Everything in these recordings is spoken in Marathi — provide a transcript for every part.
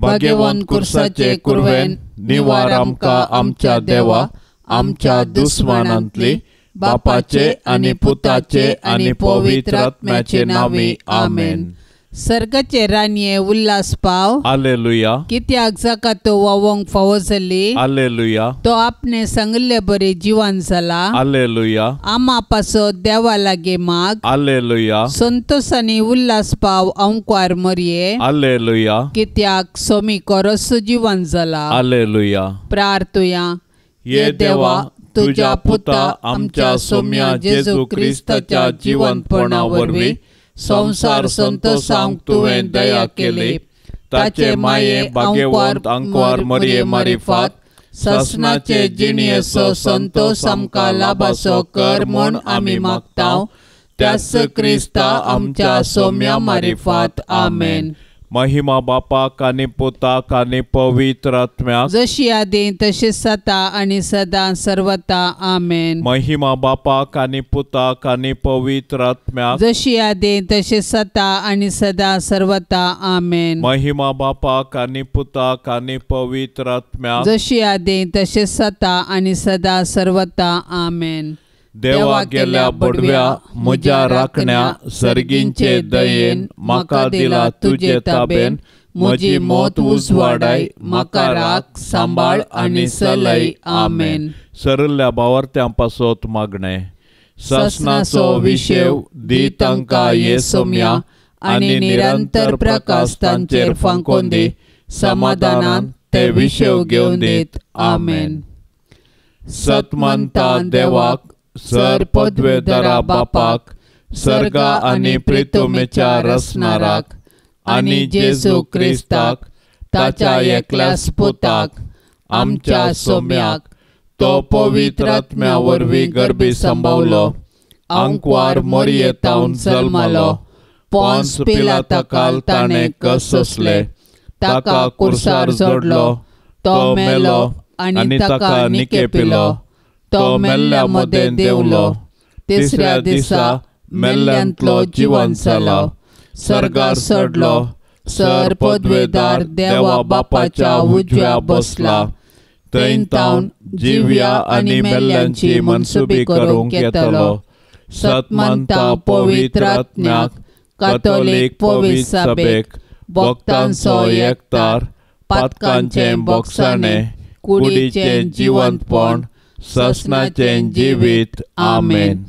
भाग्यवंत कुर्साचे कुरवेन निवार आमकां आमच्या देवा, आमच्या दुस्मनांतली, बापाचे आनी पुताचे आनी पवित्र आत्म्याचे नावी आमेन. सर्गाचे रानये उल्हास पाव. हालेलुया. कित्याक जाका तो वोवंक फावो जाली. हालेलुया. तो आपणे सांगले बरे जिवान जाला. हालेलुया. आमा पासो देवा लागे माग. हालेलुया. संतोषानी उल्हास पाव अंकुआर मरये. हालेलुया. कित्याक सोमी कोरस जिवान जाला. हालेलुया. प्रार्थुया. ये देवा, तुझ्या पुता आमच्या सोम्या जेजू क्रिस्ताच्या जिवंतपणा वरवीं संसार संतोषांक तुवें दया केली. ताचे माये भाग्यवंत अंकुआर मरये मारिफात ससनाचे जिणयेचो संतोष आमकां लाभासो कर म्हूण आमी मागतांव. त्याच क्रिस्ता आमच्या सोम्या मारिफात आमेन. महिमा बापाक आनी पुताक आनी पवित्र आत्म्याक, जशी आदी तशीच जाता आनी सदां सर्वता आमेन. महिमा बापाक आनी पुताक आनी पवित्र आत्म्याक, जशी आदी तशीच जाता आनी सदां सर्वता आमेन. महिमा बापाक आनी पुताक आनी पवित्र आत्म्याक, जशी आदी तशीच जाता आनी सदां सर्वता आमेन. देवा गेल्या बडव्या म्हज्या राखण्या सर्गींचे दयेन म्हाका दिला तुजे ताबेन. म्हजी मोत उजवाडाय, म्हाका राख, सांबाळ आनी चलय. आमेन. सरल्या भावार्थ्यां पासत मागणे. ससनाचो विशेव दी तांकां ये सोम्या आनी निरंतर प्रकाश तांचेर फांकोन दी. समाधानान ते विशेव घेवन दीत. आमेन. सतमंता देवाक, सर पदवेदरा बापाक, सर्गा आनी प्रितुमेच्या रचणाराक आनी जेजू क्रिस्ताक, ताच्या एकल्याच पुताक, आमच्या सोम्याक, तो पवित्र आत्म्या वरवीं गर्भी संभावलो, अंकुआर मरयेतावन जल्मालो, पोंस पिलाताकाल ताणें कसले, ताका कुर्सार जोडलो, तो मेलो आनी ताका निकेपिलो, तो मेल्ल्या मदें देवलो, तिसऱ्या दिसा मेल्ल्यांतलो जिवंत जालो, सर्गार चडलो, सर पदवेदार देवा बापाच्या उजव्या बसला, थंय तावन जिव्या आनी मेल्ल्यांची मनसुबी करूंक येतलो. सतमंता पवित्र आत्म्याक, कातोलीक पवित्र सभेक, भक्तांचो एकतार, पातकांचें बोगसाणें, कुडीचें जिवंतपण, ससनाचें जिवीत. आमेन.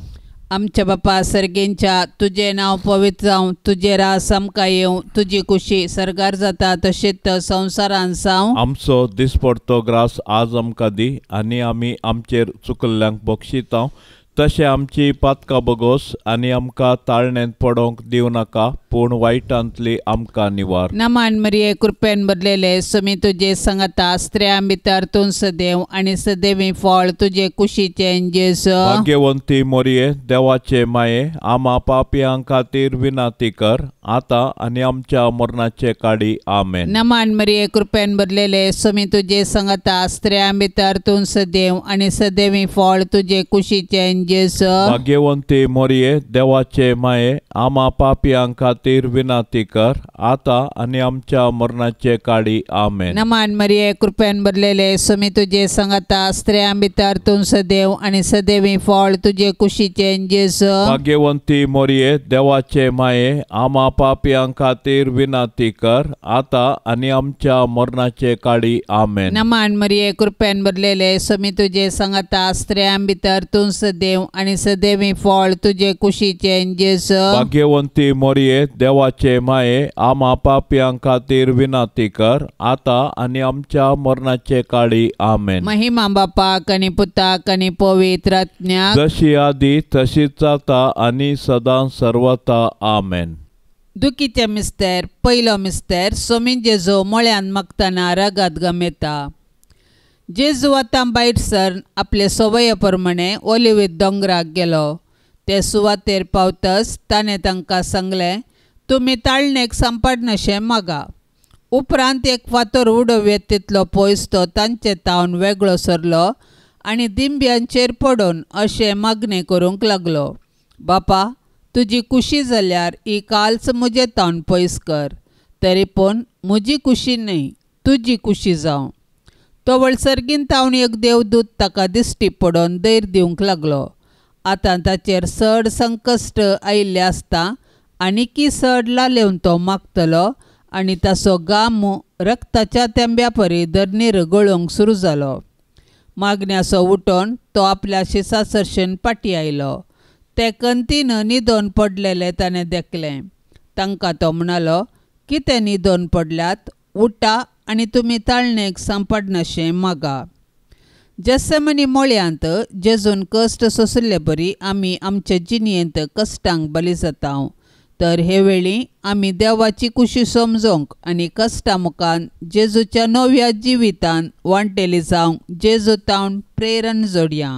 आमच्या बापा सर्गेंच्या, तुझे नाव पवित्र जावं, तुझे रास आमकां येवं, तुजी खुशी सर्गार जाता तशीच संवसारान जावं. आमचो दिसपडतो ग्रास आज आमकां दी आनी आमी आमचेर चुकल्ल्यांक बक्षितांव. तशें आमची पातकां बगोस आनी आमकां ताळणेंत पडोवंक दिवं नाका, पूण वायटांतली आमकां निवार. नमान मरिये कृपेन भरलेले, सोमी तुजे सांगता, स्त्रियां भितर तूं सदैव आनी सदैवी फळ तुजे कुशीचें जेजू. भाग्यवंती मरिये, देवाचे माये, आमा पापयां खातीर विनाती कर, आतां आनी आमच्या मरणाचे काडी. आमेन. नमान मरिये कृपेन भरलेले, सोमी तुजे सांगता, स्त्रियां भितर तूं सदैव आनी सदैवी फळ तुजे कुशीचें जेजू. भाग्यवंती मरिये, देवाचे माये, आमा पापयां खातीर विनाती कर, आतां आनी आमच्या मरणाचे काडी. आमेन. नमान मरिये कृपेन भरलेले, सोमी तुजे सांगता, स्त्रियां भितर तूं सदैव आनी सदैवी फळ तुजे कुशीचें जेजू. भाग्यवंती मरिये, देवाचे माये, आमा पापयां खातीर विनाती कर, आतां आनी आमच्या मरणाचे काडी. आमेन. नमान मरिये कृपेन भरलेले, सोमी तुजे सांगता, स्त्रियां भितर तूं सदैव आनी सदैवी फळ तुजे कुशीचें जेजू. भाग्यवंती मरिये, देवाचे माये, आमा पापयां खातीर विनाती कर, आतां आनी आमच्या मरणाचे काडी. आमेन. महिमा बापाक आनी पुताक आनी पवित्र आत्म्याक, जशी आदी तशीच जाता आनी सदां सर्वता. आमेन. दुखीचे मिस्तेर. पयलो मिस्तेर. सोमी जेजू मळ्यान मागतना रगत गमेता. जेजू आतां भायर सर आपले सवये प्रमाणे ओलिव्हीत दोंगराक गेलो. ते सुवातेर पावतच ताणें तांकां सांगलें, तुमी ताळणेक सांपडनशें मागा. उपरांत एक फातर उडोव तितलो पयस तो तांचे तावन वेगळो सरलो आनी दिंब्यांचेर पडून अशें मागणें करूंक लागलो, बापा, तुजी कुशी जाल्यार ही कालच म्हजे तावन पयस कर. तरी पूण म्हजी कुशी न्हय, तुजी कुशी जावं. तो वळसरगीन तावन एक देवदूत ताका दिश्टी पडोवन दैर दिवंक लागलो. आतां ताचेर चड संकश्ट आयिल्लें आसता आनी चड लालेवन तो मागतलो आनी ताचो गाम रक्ताच्या तेंब्या परी धरणीर गळोवंक सुरू जालो. मागण्याचो उठोन तो आपल्या शिसा सरशेन फाटीं आयलो. ते कंतीन न्हिदोवन पडलेले ताणें देखलें. तांकां तो म्हणलो, कितें न्हिदोवन पडल्यात? उठा आनी तुमी ताळणेक सांपडनाशें मागा. जेसमनी मोळ्यांत जेजून कश्ट सोंसले बरी आमी आमचे जिणयेंत कश्टांक बली जाता. तर हे वेळी आमी देवाची कुशी समजोंक आनी कश्टा मुखान जेजूच्या नव्या जिवितान वांटेली जावंक जेजू तावन प्रेरण जोडया.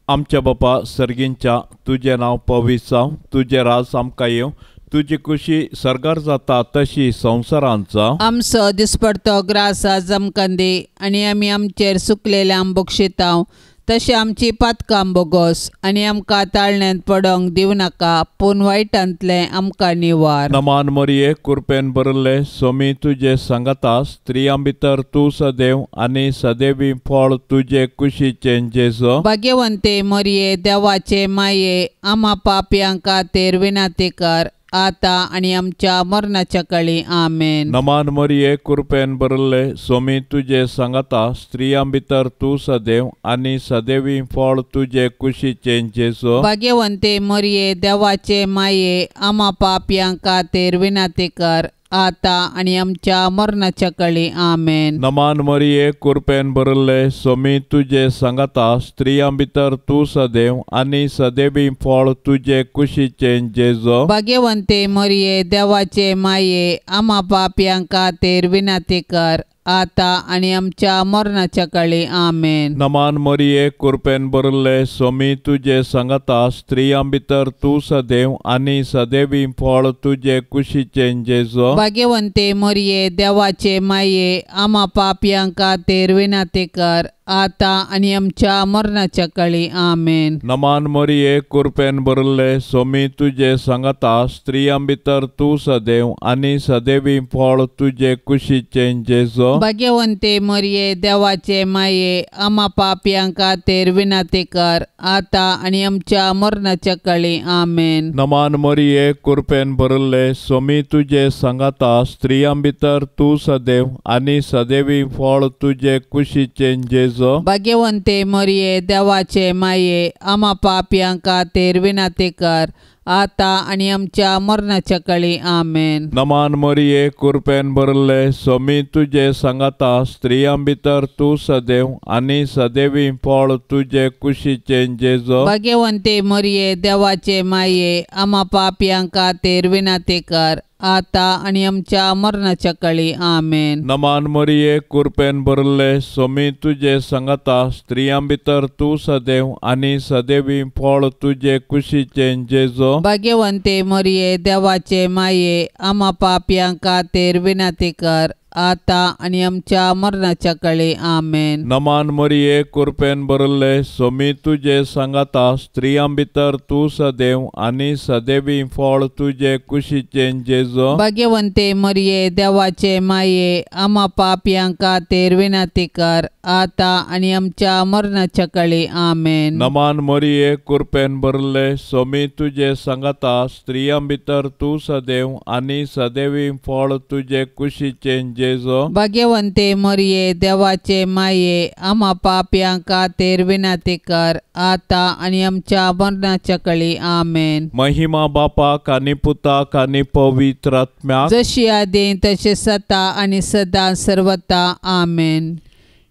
आमच्या बापा सर्गींच्या, तुजें नांव पवित्र जावं, तुजें राज आमकां येवं, तुजी कुशी सरकार जाता तशी संवसारांत जावं. आमचो दिसपडतो ग्रास आज आमकां दी आनी आमी आमचेर सुकलेल्यांक बक्षितांव तशें आमची पातकां बोगोस आनी आमकां ताळण्यांत पडोंक दिवं नाका, पूण वायटांतलें आमकां निवार. नमान मरिये, कृपेन भरले सोमी तुजे सांगाता, स्त्रियां भितर तूं सदैव आनी सदैवी फळ तुजे कुशीचें जेजो. भाग्यवंते मरिये, देवाचे माये, आम्हा पापयांक खातीर विनाती कर, आता आनी आमच्या मरणाच्या काळी आमेन. नमान मरिये, कृपेन भरले सोमी तुजे सांगाता, स्त्रियां भितर तूं सदैव आनी सदैवी फळ तुजे कुशीचें जेजो. भाग्यवंते मरिये, देवाचे माये, आम्हा पापयांक खातीर विनाती कर, आता आनी आमच्या मरणाच्या काळी आमेन. नमान मरिये, कृपेन भरले सोमी तुजे सांगाता, स्त्रियां भितर तूं सदैव आनी सदैवी फळ तुजे कुशीचें जेजो. भाग्यवंते मरिये, देवाचे माये, आम्हा पापयांक खातीर विनाती कर, आता आनी आमच्या मरणाच्या काळी आमेन. नमान मरिये, कृपेन भरले सोमी तुजे सांगाता, स्त्रियां भितर तूं सदैव आनी सदैवी फळ तुजे कुशीचें जेजो. भाग्यवंते मरिये, देवाचे माये, आम्हा पापयांक खातीर विनाती कर, आता आनी आमच्या मरणाच्या काळी आमेन. नमान मरिये, कृपेन भरले सोमी तुजे सांगाता, स्त्रियां भितर तूं सदैव आनी सदैवी फळ तुजे कुशीचें जेजो. भाग्यवंते मरिये, देवाचे माये, आम्हा पापयांक खातीर विनाती कर, आता आनी आमच्या मरणाच्या काळी आमेन. नमान मरिये, कृपेन भरले सोमी तुजे सांगाता, स्त्रियां भितर तूं सदैव आनी सदैवी फळ तुजे कुशीचें जेजो. भाग्यवंते मरिये, देवाचे माये, आम्हा पापयांक खातीर विनाती कर, आता आनी आमच्या मरणाच्या काळी आमेन. नमान मरिये, कृपेन भरले सोमी तुजे सांगाता, स्त्रियां भितर तूं सदैव आनी सदैवी फळ तुजे कुशीचें जेजो. भाग्यवंते मरिये, देवाचे माये, आम्हा पापयांक खातीर विनाती कर, आता आनी आमच्या मरणाच्या काळी आमेन. नमान मरिये, कृपेन भरले सोमी तुजे सांगाता, स्त्रियां भितर तूं सदैव आनी सदैवी फळ तुजे कुशीचें जेजो. भाग्यवंते मरिये, देवाचे माये, आम्हा पापयांक खातीर विनाती कर, आता आनी आमच्या मरणाच्या काळी आमेन. नमान मरिये, कृपेन भरले सोमी तुजे सांगाता, स्त्रियां भितर तूं सदैव आनी सदैवी फळ तुजे कुशीचें जेजो. भाग्यवंते मरिये, देवाचे माये, आम्हा पापयांक खातीर विनाती कर, आता आनी आमच्या मरणाच्या काळी आमेन. नमान मरिये, कृपेन भरले सोमी तुजे सांगाता, स्त्रियां भितर तूं सदैव आनी सदैवी फळ तुजे कुशीचें जेजो. भाग्यवंते मरिये, देवाचे माये, आम्हा पापयांक खातीर विनाती कर, आता आनी आमच्या मरणाच्या काळी आमेन. महिमा बापाक आनी पुताक आनी पवित्र आत्म्याक, जशी आदी तशें सता आनी सदां सर्वता आमेन.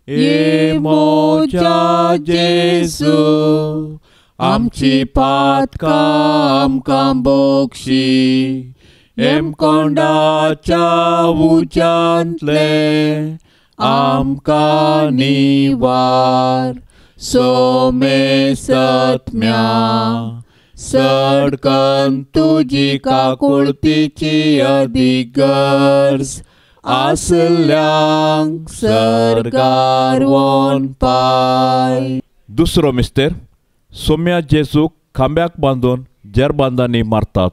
ये मोच्या जेजू, आमची पातकां आमकां बोगशी, एमकोंडाच्या उच्यांतले आमकां निवार. सोमे सत्म्या सडकन तुजी काकुळतीची अधिगर्ज, आसल्यांक सरकार वोन पाय. दुसरो मिस्तेर, सोम्या जेजूक खांब्याक बांदून जेरबांदांनी मारतात.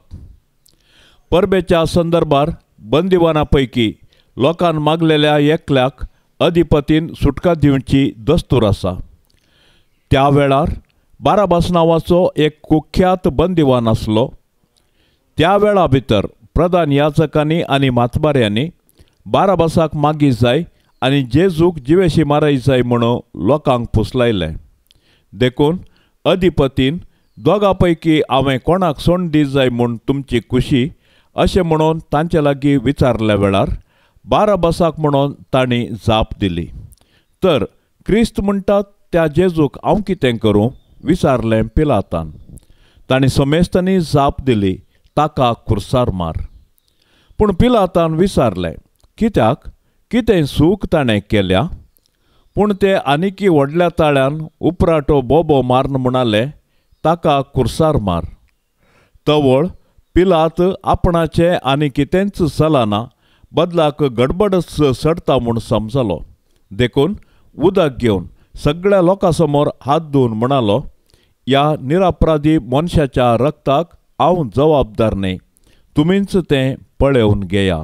परबेच्या संदर्भार बंदिवाना पैकी लोकान मागलेल्या एकल्याक अधिपतीन सुटका दिवची दस्तूर आसा। त्या वेळार बाराबास नांवाचो एक कुख्यात बंदिवान आसलो। त्या वेळा भितर प्रधान याजकांनी आनी मातबाऱ्यांनी बाराबासाक मागी जाय आनी जेजूक जिवेशी मारय जाय म्हणून लोकांक फुसलायलें। देखून अधिपतीन दोगां पैकी हांवें कोणाक सोंड दी जाय म्हूण तुमची खुशी अशें म्हणून तांचे लागीं विचारल्या वेळार बाराबासाक म्हणून तांणी जाप दिली। तर क्रिस्त म्हणटात त्या जेजूक हांव कितें करूं विचारलें पिलातान। तांणी समेस्तांनी जाप दिली, ताका खुर्सार मार। पूण पिलातान विचारलें, कित्याक कितें चूक ताणें केल्या? पूण ते आनिकी व्हडल्या ताळ्यान उपराटो बोबो मारन म्हणाले, ताका खुर्सार मार। तवळ पिलात आपणाचे आनी कितेंच चलना बदलाक गडबडच सडता म्हूण समजलो। देखून उदक घेवन सगळ्या लोकां समोर हात धुवन म्हणालो, ह्या निरपराधी मनशाच्या रक्ताक हांव जबाबदार न्ही, तुमीच तें पळोवन घेया।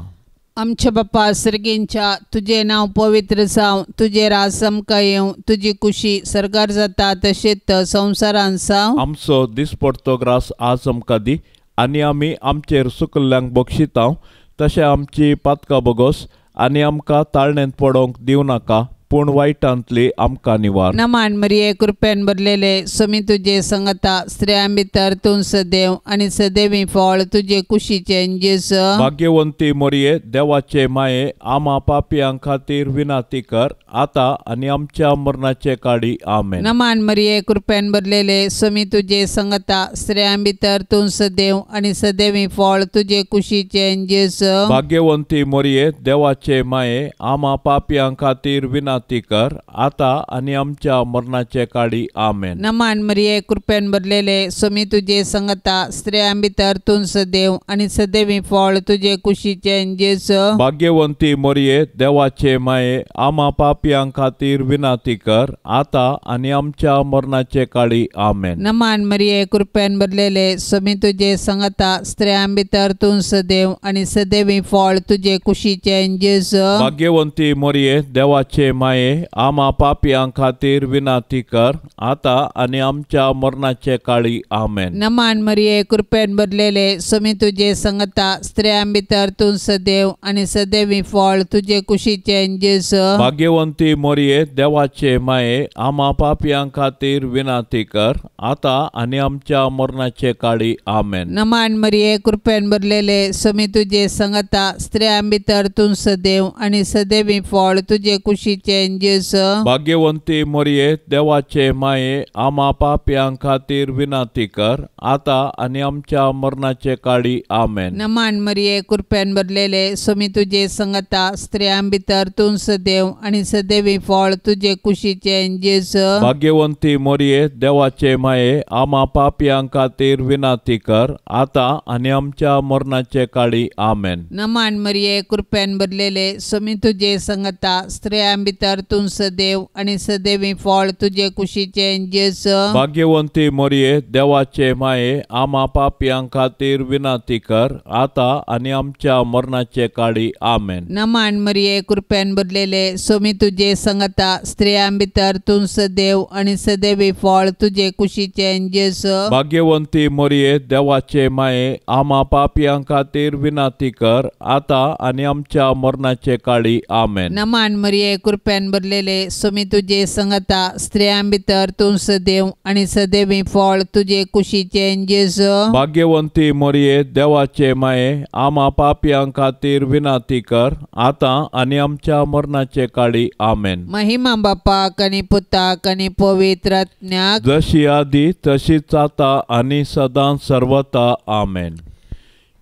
आमच्या बाप्पा सर्गेंच्या तुझे नांव पवित्र जावं, तुझे राज आमकां येवं, तुजी खुशी सरकार जाता तशेंच संवसारांत जावं। आमचो दिसपडटो ग्रास आज आमकां दी आनी आमी आमचेर चुकल्ल्यांक बक्षितांव, तशें आमची पातकां बगोस आनी आमकां ताळणेंत पडोवंक दिवं नाका, पूण वायटांतली आमकां निवार। नमान मरिये कृपेन भरलेले समी तुजे संगता, स्त्रियां भितर तूं सदैव आनी सदैवी फळ तुजे कुशीचे जेजू। भाग्यवंती मरिये देवाचे माये, आमा पापियां खातीर विनाती कर, आता आनी आमच्या मरणाचे काळी आमेन। नमान मरिये कृपेन भरलेले समी तुजे संगता, स्त्रियां भितर तूं सदैव आनी सदैवी फळ तुजे कुशीचे जेजू। भाग्यवंती मरिये देवाचे माये, आमा पापियां खातीर विनाती कर, आता आनी आमच्या मरणाचे काळी आमेन। नमान मरिये कृपेन भरलेले समी तुजे संगता, स्त्रियां भितर तूं सदैव आनी सदैवी फळ तुजे कुशीचे जेजू। भाग्यवंती मरिये देवाचे माये, आमा पापियां खातीर विनाती कर, आता आनी आमच्या मरणाचे काळी आमेन। नमान मरिये कृपेन भरलेले समी तुजे संगता, स्त्रियां भितर तूं सदैव आनी सदैवी फळ तुजे कुशीचे जेजू। भाग्यवंती मरिये देवाचे माये, आमा पापियां खातीर विनाती कर, आता आनी आमच्या मरणाचे काळी आमेन। नमान मरिये कृपेन भरलेले समी तुजे संगता, स्त्रियां भितर तूं सदैव आनी सदैवी फळ तुजे कुशीचे जेजू। भाग्यवंती मरिये देवाचे माये, आमा पापियां खातीर विनाती कर, आता आनी आमच्या मरणाचे काळी आमेन। नमान मरिये कृपेन भरलेले समी तुजे संगता, स्त्रियां भितर तूं सदैव आनी सदैवी फळ तुजे कुशीचे जेजू। भाग्यवंती मरिये देवाचे माये, आमा पापियां खातीर विनाती कर, आता आनी आमच्या मरणाचे काळी आमेन। नमान मरिये कृपेन भरलेले समी तुजे संगता, स्त्रियां भितर तूं सदैव आनी सदैवी फळ तुजे कुशीचे जेजू। भाग्यवंती मरिये देवाचे माये, आमा पापियां खातीर विनाती कर, आता आनी आमच्या मरणाचे काळी आमेन। नमान मरिये कृपेन भरलेले समी तुजे संगता, स्त्रियां भितर तूं सदैव आनी सदैवी फळ तुजे कुशीचे जेजू। भाग्यवंती मरिये देवाचे माये, आमा पापियां खातीर विनाती कर, आता आनी आमच्या मरणाचे काळी आमेन। नमान मरिये कृपेन भरलेले समी तुजे संगता, स्त्रियां भितर तूं सदैव आनी सदैवी फळ तुजे कुशीचे जेजू। भाग्यवंती मरिये देवाचे माये, आमा पापियां खातीर विनाती कर, आता आनी आमच्या मरणाचे काळी आमेन। नमान मरिये कृपेन भरलेले समी तुजे संगता, स्त्रियां भितर तूं सदैव आनी सदैवी फळ तुजे कुशीचे जेजू। भाग्यवंती मरिये देवाचे माये, आमा पापियां खातीर विनाती कर, आता आनी आमच्या मरणाचे काळी आमेन। महिमा बापाक आनी पुताक आनी पवित्र आत्म्याक, जशी आदी तशीच आता आनी सदां सर्वता आमेन।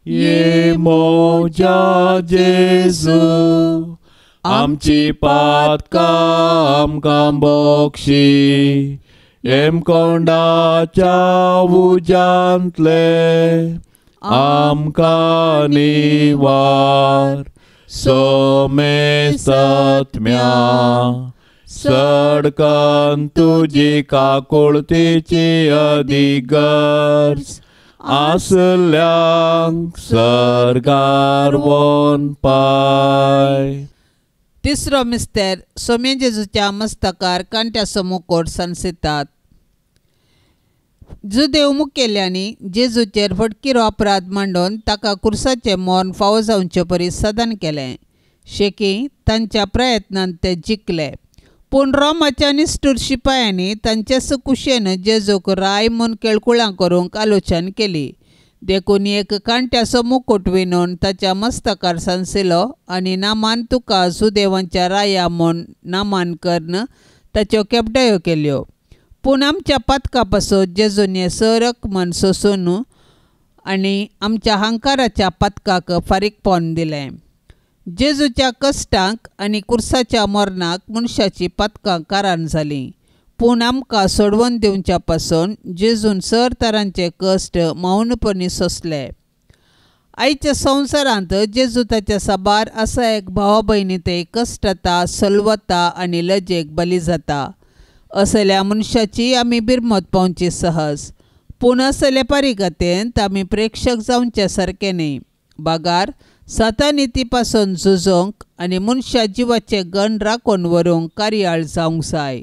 ये मोजा जेजू, आमची पातकां आमकां बक्षी, एमकोंडाच्या उजांतले आमकां निवार, सोमेस्तात्म्या सडकान तुजी काकुळतेची अधिगर्स, आसल्यांक सरकार वन पाय. तिसरो मिस्तेर सोम्या जेजूच्या मस्तकार कांट्याचो मुकोट सांसितात. जुदेव मुखेल्यांनी जेजूचेर फटकीरो अपराध मांडून ताका कुर्साचें मोन फावो जावचे परी सदन केलें. शेकी तांच्या प्रयत्नांत ते जिखले. पूण रोमाच्या निश्ठूर शिपायांनी तांचेच कुशेन जेजूक राय म्हूण केळकुळां करूंक आलोचन केली. देखून एक कांट्याचो मुकुट विणून ताच्या मस्तकार सांसिलो आनी नामान तुका सुदेवांच्या राया म्हूण नामान करन ताच्यो केपडायो केल्यो. पूण आमच्या पथका पासून जेजूने सरकमन सोसून आनी आमच्या हंकाराच्या पथकाक फारीकपण दिलें. जेजूच्या कश्टांक आनी कुर्साच्या मरणाक मनशाची पथकां कारण जालीं. पूण आमकां सोडवून दिवच्या पासून जेजून सर तरांचे कश्ट मौनपणी सोंसले. आयच्या संवसारांत जेजू ताच्या साबार असा एक भावा भयणींतय कश्टता, सलवता आनी लजेक बली जाता. असल्या मनशाची आमी बिरमत पावची सहज. पूण असले पारिगतेंत आमी प्रेक्षक जावचे सारके न्ही. बागार सातानिती पासून झुजोंक आनी मनशा जिवाचे गण राखून व्हरूंक कार्याळ जावंक जाय.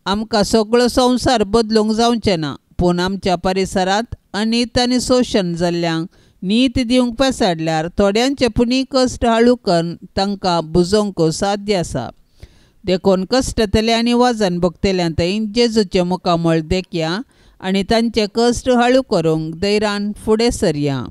आमकां सगळो संवसार बदलूंक जावचें ना, पूण आमच्या परिसरांत अनीत आनी शोशण जाल्ल्यांक नीत दिवंक पेसाडल्यार थोड्यांचे पुणी कश्ट हाळू करून तांकां बुजोवंक साध्य आसा. देखून कश्टतले आनी वाजन भोगतल्यांतय जेजूचे मुखामळ देखया आनी तांचे कश्ट हाळू करूंक धैर्यान फुडें सरया.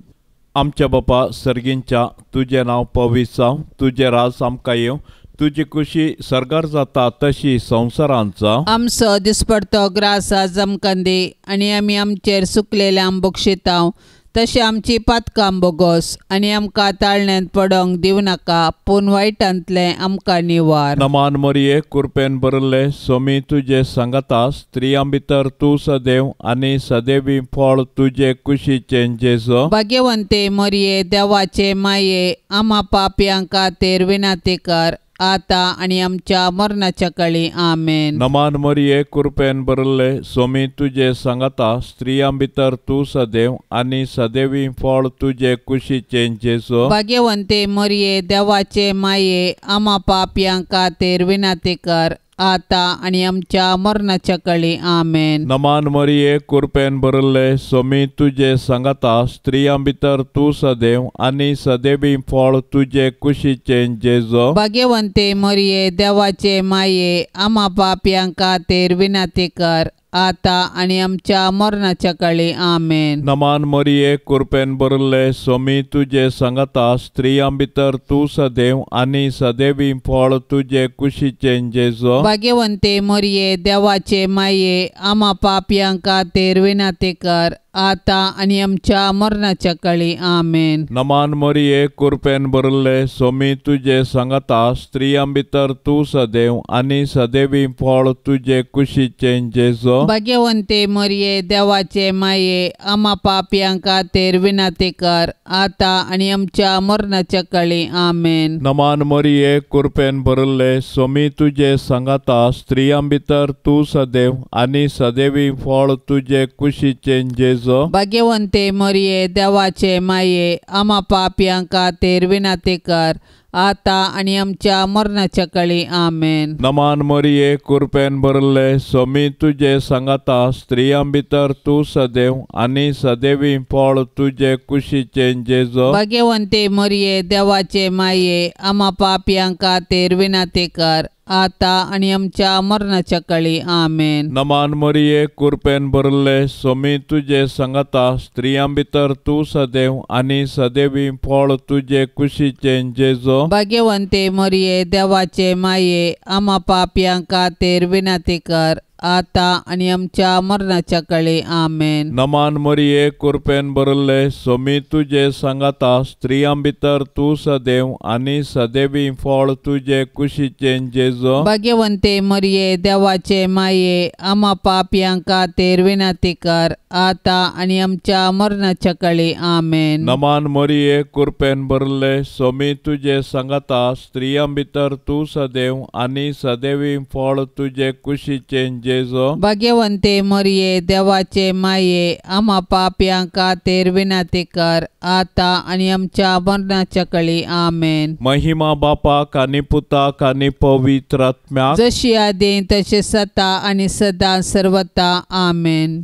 आमच्या बापा सर्गींच्या तुजें नांव पवित्र जावं, तुजें राज आमकां येवं, तुजी खुशी सरकार जाता तशी संवसारांत जावं. आमचो दिसपडतो ग्रास आज आमकां दी आनी आमी आमचेर चुकलेल्यांक बक्षितांव तशें आमची पातकां बोगोस आनी आमकां ताळण्यांत पडोंक दिवं नाका, पूण वायटांतलें आमकां निवार. नमान मरिये कृपेन भरले सोमी तुजे सांगाता स्त्रियां भितर तूं सदैव आनी सदैवी फळ तुजे कुशीचें जेजो. भाग्यवंते मरिये देवाचे माये आम्हा पापयांक खातीर विनाती कर आता आनी आमच्या मरणाच्या काळी आमेन. नमान मरिये कृपेन भरले सोमी तुजे सांगाता स्त्रियां भितर तूं सदैव आनी सदैवी फळ तुजे कुशीचें जेजो. भाग्यवंते मरिये देवाचे माये आम्हा पापयांक खातीर विनाती कर आता आनी आमच्या मरणाच्या काळी आमेन. नमान मरिये कृपेन भरले सोमी तुजे सांगाता स्त्रियां भितर तूं सदैव आनी सदैवी फळ तुजे कुशीचें जेजो. भाग्यवंते मरिये देवाचे माये आम्हा पापयांक खातीर विनाती कर आता आनी आमच्या मरणाच्या काळी आमेन. नमान मरिये कृपेन भरले सोमी तुजे सांगाता स्त्रियां भितर तूं सदैव आनी सदैवी फळ तुजे कुशीचें जेजो. भाग्यवंते मरिये देवाचे माये आम्हा पापयांक खातीर विनाती कर आता आनी आमच्या मरणाच्या काळी आमेन. नमान मरिये कृपेन भरले सोमी तुजे सांगाता स्त्रियां भितर तूं सदैव आनी सदैवी फळ तुजे कुशीचें जेजो. भाग्यवंते मरिये देवाचे माये आम्हा पापयांक खातीर विनाती कर आता आनी आमच्या मरणाच्या काळी आमेन. नमान मरिये कृपेन भरले सोमी तुजे सांगाता स्त्रियां भितर तूं सदैव आनी सदैवी फळ तुजे कुशीचें जेजो. भाग्यवंते मरिये देवाचे माये आम्हा पापयांक खातीर विनाती कर आता आनी आमच्या मरणाच्या काळी आमेन. नमान मरिये कृपेन भरले सोमी तुजे सांगाता स्त्रियां भितर तूं सदैव आनी सदैवी फळ तुजे कुशीचें जेजो. भाग्यवंते मरिये देवाचे माये आम्हा पापयांक खातीर विनाती कर आता आनी आमच्या मरणाच्या काळी आमेन. नमान मरिये कृपेन भरले सोमी तुजे सांगाता स्त्रियां भितर तूं सदैव आनी सदैवी फळ तुजे कुशीचें जेजो. भाग्यवंते मरिये देवाचे माये आम्हा पापयांक खातीर विनाती कर आता आनी आमच्या मरणाच्या काळी आमेन. नमान मरिये कृपेन भरले सोमी तुजे सांगाता स्त्रियां भितर तूं सदैव आनी सदैवी फळ तुजे कुशीचें जेजो. भाग्यवंते मरिये देवाचे माये आम्हा पापयांक खातीर विनाती कर आता आनी आमच्या मरणाच्या काळी आमेन. नमान मरिये कृपेन भरले सोमी तुजे सांगाता स्त्रियां भितर तूं सदैव आनी सदैवी फळ तुजे कुशीचें जेजो भाग्यवंते मरिये देवाचे माये आम्हा पाप्यांक खातीर विनंती कर आता आणि आमच्या मरणाच्या कळी आमेन. महिमा बापाक आनी पुताक आनी पवित्र आत्म्याक जशी आदी तसे सता आणि सदा सर्वता आमेन.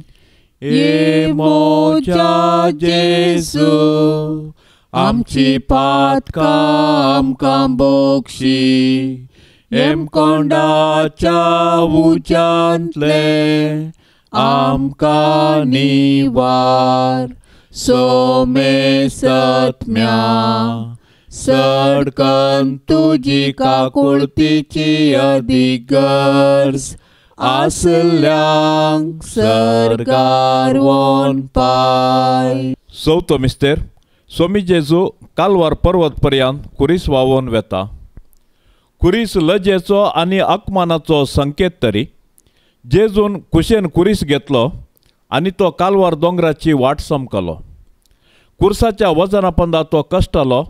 ये मोच्या जेजू आमची पातका आमकां बोगशी एम कोंडाच्या उज्यांतले आमकां निवार सोमे सत्म्या सडकन तुजी काकुळतीची अधिगर्ज आसल्यांक सरकार वोन पाय. चवथो मिस्तेर स्वामी जेजू कालवार पर्वत पर्यंत कुरीस वावोवन वेता. कुरीस लजेचो आनी अकमानाचो संकेत तरी जेजून कुशेन कुरीस घेतलो आनी तो कालवार दोंगराची वाट समकलो. कुर्साच्या वजना पंदा तो कश्टालो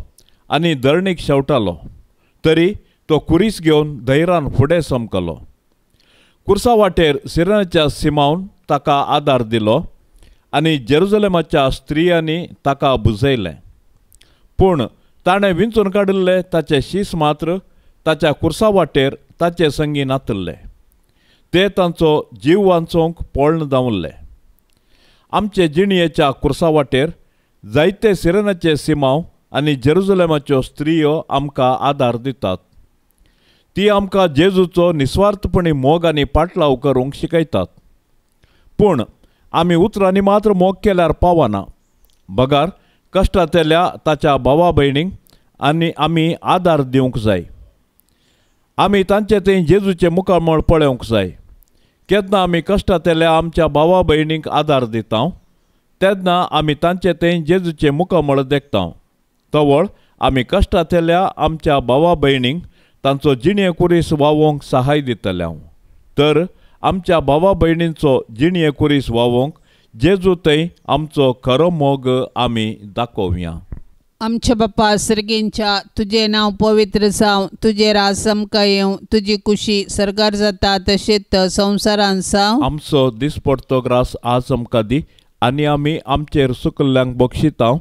आनी धरणीक शेवटालो तरी तो कुरीस घेवन धैर्यान फुडें समकलो. कुर्सा वाटेर सिरनाच्या सिमावन ताका आदार दिलो आनी जेरुजलेमाच्या स्त्रियांनी ताका बुजयलें. पूण ताणें विंचून काडिल्ले ताचे शीस मात्र ताच्या कुर्सा वाटेर ताचे संगी नातल्ले. ते तांचो जीव वांचोवंक पळण दावल्ले. आमचे जिणयेच्या कुर्सा वाटेर जायते सिरनाचे सिमांव आनी जेरुजलेमाच्यो स्त्रियो आमकां आदार दितात. ती आमकां जेजूचो निस्वार्थपणी मोग आनी पाटलाव करूंक शिकयतात. पूण आमी उतरांनी मात्र मोग केल्यार पावना. बगार कश्टांत येयल्या ताच्या भावा भयणींक आनी आमी आदार दिवंक जाय. आमी तांचे थंय जेजूचे मुखामळ पळोवंक जाय. केन्ना आमी कश्टांत येयल्या आमच्या भावा भयणींक आदार दिता तेन्ना आमी तांचे थंय जेजूचे मुखामळ देखता. तवळ आमी कश्टांत येयल्या आमच्या भावा भयणींक तांचो जिणये कुरीस वावोवंक सहाय दितले. तर आमच्या भावा भयणींचो जिणये कुरीस वावोवंक जेजू थंय आमचो खरो मोग आमी दाखोवया. आमच्या बापा सर्गींच्या तुझे नाव पवित्र जावं, तुझे राज समका येवं, तुझी कुशी सरकार जाता तशेंच संवसारान जावं. आमचो दिसपडतो ग्रास आज आमकां दी आनी आमी आमचेर सुकल्ल्यांक बक्षिता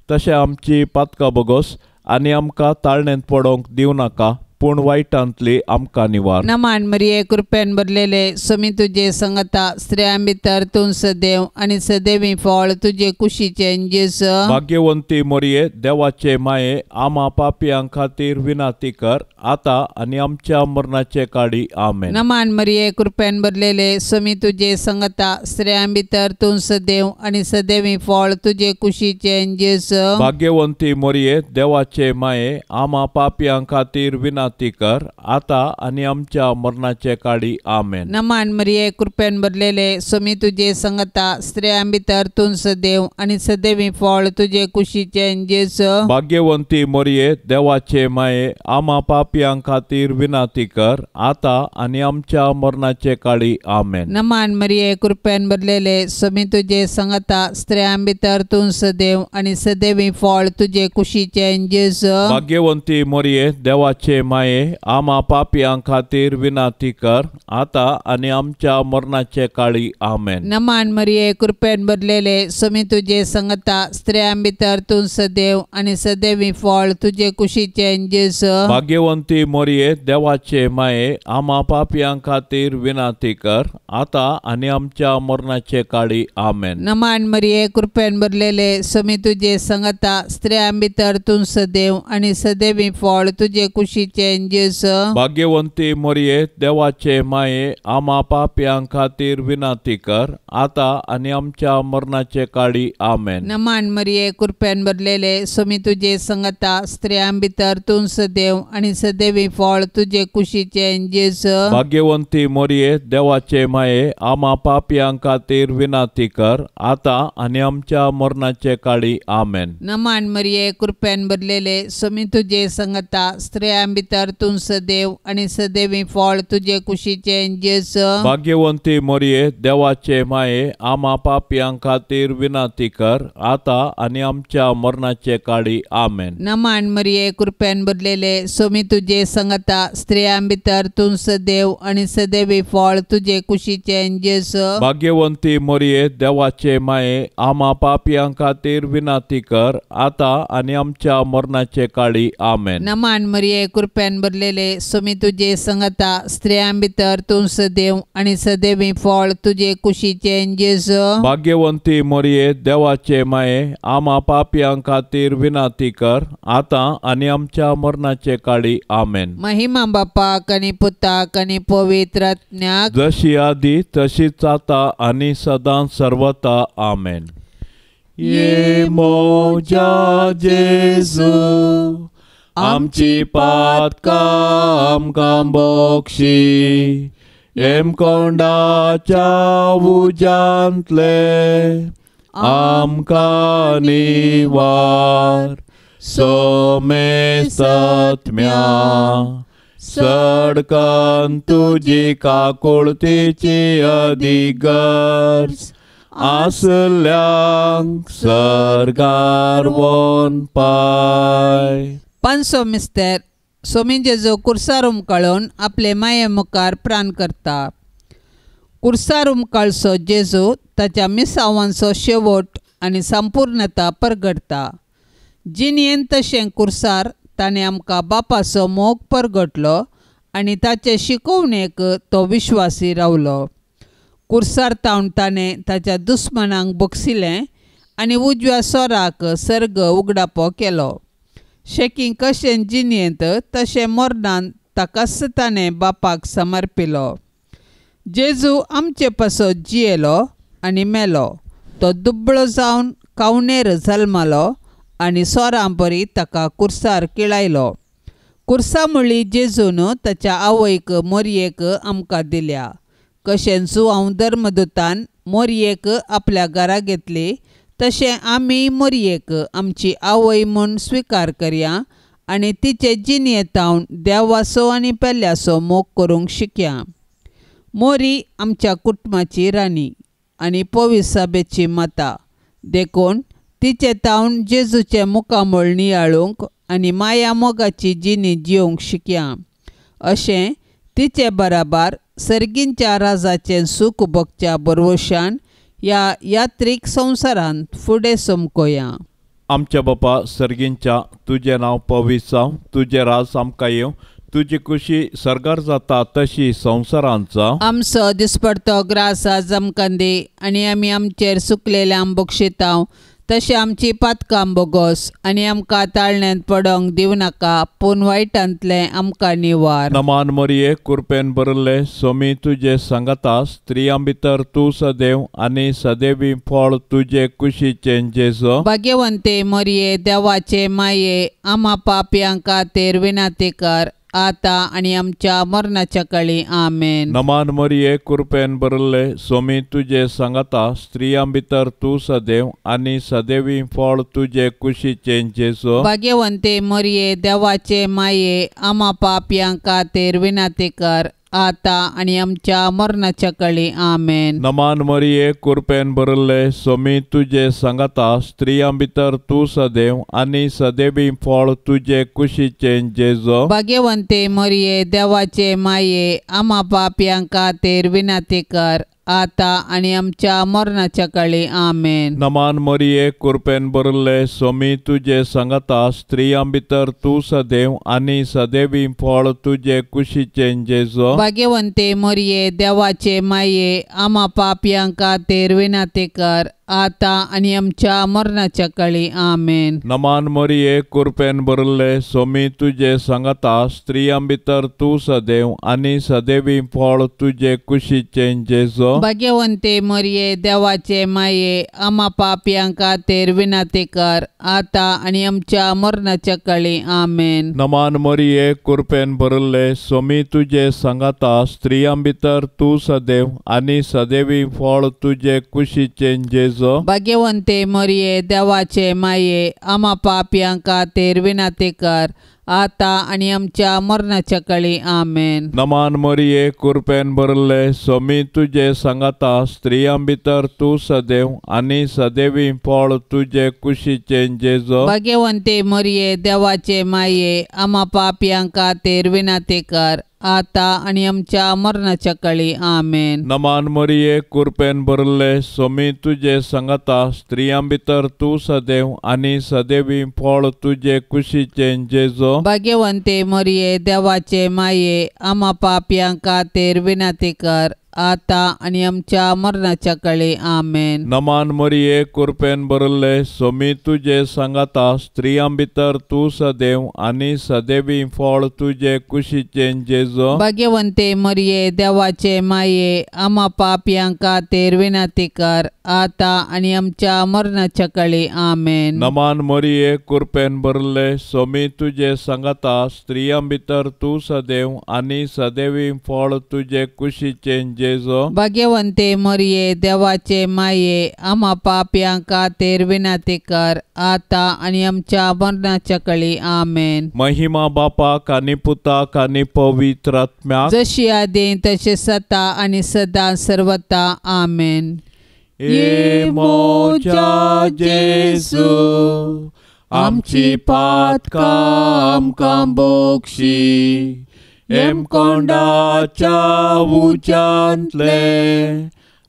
तशें आमची पातकां बगोस आनी आमकां ताळणेंत पडोवंक दिवं नाका पूण वायटांतली आमकां निवार. नमान मरिये कृपेन भरलेले समी तुझे संगता स्त्रियां भितर तूं सदैव आनी सदैवी फळ तुझे कुशीचे जेजू. भाग्यवंती मरिये देवाचे माये आम्हा पापयां खातीर विनंती कर आता आनी आमच्या मरणाचे काळी आमेन. नमान मरिये कृपेन भरलेले समी तुझे संगता स्त्रियां भितर तूं सदैव आनी सदैवी फळ तुझे कुशीचे जेजू. भाग्यवंती मरिये देवाचे माये आम्हा पापयां खातीर विनंती कर आता आनी आमच्या मरणाचे काळी आमेन. नमान मरिये कृपेन भरलेले समी तुझे संगता स्त्रियां भितर तूं सदैव आनी सदैवी फळ तुझे कुशीचे जेजू. भाग्यवंती मरिये देवाचे माये आम्हा पापयां खातीर विनंती कर आता आनी आमच्या मरणाचे काळी आमेन. नमान मरिये कृपेन भरलेले समी तुझे संगता स्त्रियां भितर तूं सदैव आनी सदैवी फळ तुझे कुशीचे जेजू. भाग्यवंती मरिये देवाचे माये आम्हा पापयां खातीर विनंती कर आता आनी आमच्या मरणाचे काळी आमेन. नमान मरिये कृपेन भरलेले समी तुझे संगता स्त्रियां भितर तूं सदैव आनी सदैवी फळ तुझे कुशीचे जेजू. भाग्यवंती मरिये देवाचे माये आम्हा पापयां खातीर विनंती कर आता आनी आमच्या मरणाचे काळी आमेन. नमान मरिये कृपेन भरलेले समी तुझे संगता स्त्रियां भितर तूं सदैव आनी सदैवी फळ तुझे कुशीचे जेजू. भाग्यवंती मरिये देवाचे माये आम्हा पापयां खातीर विनंती कर आता आनी आमच्या मरणाचे काळी आमेन. नमान मरिये कृपेन भरलेले समी तुझे संगता स्त्रियां भितर तूं सदैव आनी सदैवी फळ तुझे कुशीचे जेजू. भाग्यवंती मरिये देवाचे माये आम्हा पापयां खातीर विनंती कर आता आनी आमच्या मरणाचे काळी आमेन. नमान मरिये कृपेन भरलेले समी तुझे संगता स्त्रियां भितर भितर तूं सदैव आनी सदैवी फळ तुजे कुशीचे जेजू. भाग्यवंती मोरये, देवाचे माये, आम्हा पापयां खातीर विनंती कर, आता आनी आमच्या मरणाचे काळी. आमेन. नमान मरिये, कृपेन भरलेले, सोमी तुजे संगता, स्त्रियां भितर तूं सदैव आनी सदैवी फळ तुजे कुशीचे जेजू. भाग्यवंती मोरये, देवाचे माये, आम्हा पापयां खातीर विनंती कर, आता आनी आमच्या मरणाचे काळी. आमेन. नमान मरिये, कृपेन भरलेले, सोमी तुजे संगता, स्त्रियां भितर तूं सदैव आनी सदैवी फळ तुजे कुशीचे जेजू. भाग्यवंती मोरये, देवाचे माये, आम्हा पापयां खातीर विनंती कर, आता आनी आमच्या मरणाचे काळी. आमेन. महिमा बापाक आनी पुताक आनी पवित्र आत्म्याक, जशी आदी तशीच आता आनी सदां सर्वता. आमेन. ये मोजा जेजू, आमची पातकां आमकां बोक्षी, एम कोंडाच्या उजांतले आमकां निवार, सोमे सत्म्या सडकान तुजी काकुळतीची अधिगर्ज, आसल्यांक सरकार वन पाय. पांचसो मिस्तेर, सोमी जेजू कुर्सार उमकळून आपले माये मुखार प्राण करता. कुर्सार उमकळसो जेजू ताच्या मिसावांचो शेवट आनी संपूर्णता परगडता. जिणेन तशें कुर्सार ताणें आमकां बापाचो मोग परगटलो आनी ताचे शिकोवणेक तो विश्वासी रावलो. कुर्सार तावन ताणें ताच्या दुस्मनांक बक्षिलें आनी उजव्या सोराक सर्ग उगडापो केलो. शेकी कशें जिणेंत तशें मर्नान ताकाच ताणें बापाक समर्पिलो. जेजू आमचे पासो जियेलो आनी मेलो. तो दुबळो जावन कावणेर जल्मलो आनी सोरां परी ताका कुर्सार किळायलो. कुर्सा म्हणली जेजून ताच्या आवयक मोरयेक आमकां दिल्या. कशें जुआंव धर्मदुतान मोरयेक आपल्या घरा घेतली, तशें आमी मोरयेक आमची आवय म्हूण स्विकार करया आनी तिचे जिणेतावन देवाचो आनी पेल्याचो मोग करूंक शिकया. मोरी आमच्या कुटुंबाची राणी आनी पवित्र सभेची माता देखून तिचे तावन जेजूचे मुखामळ नियाळूंक आनी माया मोगाची जिणी जिवंक शिकया. अशें तिचे बराबर सर्गींच्या राजाचें सूख भोगच्या बरवशान ह्या यात्रीक संवसारांत फुडें समकोया. आमच्या बापा सर्गींच्या, तुजें नांव पवित्र जावं, तुजें राज आमकां येवं, तुजी खुशी सरकार जाता तशी संवसारांत जावं. आमचो दिसपडतो ग्रास आज आमकां दी आनी आमी आमचेर चुकलेल्यांक बक्षितांव, तशें आमची पातकां बोगोस आनी आमकां ताळण्यांत पडोंक दिवं नाका, पूण वायटांतलें आमकां निवार. नमान मोरये, कृपेन भरले, सोमी तुजे संगता, स्त्रियां भितर तूं सदैव आनी सदैवी फळ तुजे कुशीचें जेजू. भाग्यवंते मोरये, देवाचे माये, आम्हा पापयां खातीर विनंती कर, आता आनी आमच्या मरणाच्या काळी. आमेन. नमान मोरये, कृपेन भरले, सोमी तुजे संगता, स्त्रियां भितर तूं सदैव आनी सदैवी फळ तुजे कुशीचें जेजू. भाग्यवंते मोरये, देवाचे माये, आम्हा पापयां खातीर विनंती कर, आता आनी आमच्या मरणाच्या काळी. आमेन. नमान मोरये, कृपेन भरले, सोमी तुजे संगता, स्त्रियां भितर तूं सदैव आनी सदैवी फळ तुजे कुशीचें जेजू. भाग्यवंते मोरये, देवाचे माये, आम्हा पापयां खातीर विनंती कर, आता आनी आमच्या मरणाच्या काळी. आमेन. नमान मोरये, कृपेन भरले, सोमी तुजे संगता, स्त्रियां भितर तूं सदैव आनी सदैवी फळ तुजे कुशीचें जेजू. भाग्यवंते मोरये, देवाचे माये, आम्हा पापयां खातीर विनंती कर, आता आनी आमच्या मरणाच्या काळी. आमेन. नमान मोरये, कृपेन भरले, सोमी तुजे संगता, स्त्रियां भितर तूं सदैव आनी सदैवी फळ तुजे कुशीचें जेजू. भाग्यवंते मोरये, देवाचे माये, आम्हा पापयां खातीर विनंती कर, आता आनी आमच्या मरणाच्या काळी. आमेन. नमान मोरये, कृपेन भरले, सोमी तुजे संगता, स्त्रियां भितर तूं सदैव आनी सदैवी फळ तुजे कुशीचें जेजू. भाग्यवंते मोरये, देवाचे माये, आम्हा पापयां खातीर विनंती कर, आता आणि आमच्या मरणाच्या काळी आमेन. नमान मरिये कृपेन भरले स्वामी तुझे सांगाता स्त्रियां भितर तू सदैव आणि सदैवी फळ तुझे कुशीचे जेजो. भाग्यवंते मरिये देवाचे माये आम्हा पापियांक खातीर विनंती कर आता आणि आमच्या मरणाच्या काळी आमेन. नमान मरिये कृपेन भरले स्वामी तुझे सांगाता स्त्रियां भितर तू सदैव आणि सदैवी फळ तुझे कुशीचे जेजो. भाग्यवंते मरिये देवाचे माये आम्हा पापियांक खातीर विनंती कर आता आणि आमच्या मरणाच्या काळी आमेन. नमान मरिये कृपेन भरले स्वामी तुझे सांगाता स्त्रियां भितर तू सदैव आणि सदैवी फळ तुझे कुशीचे जेजो. भाग्यवंते मरिये देवाचे माये आम्हा पापियांक खातीर विनंती कर आता आणि आमच्या मरणाच्या काळी आमेन. नमान मरिये कृपेन भरले स्वामी तुझे सांगाता स्त्रियां भितर तू सदैव आणि सदैवी फळ तुझे कुशीचे जेजो. भाग्यवंते मरिये देवाचे माये आम्हा पापियांक खातीर विनंती कर आता आणि आमच्या मरणाच्या काळी आमेन. महिमा बापाक आणि पुताक आणि पवित्र आत्म्याक जशी आदी तसे सता आणि सदा सर्वता आमेन. ये मोच्या जेजू आमची पातका आमकां बोगशी एम कोंडाच्या उच्यांतले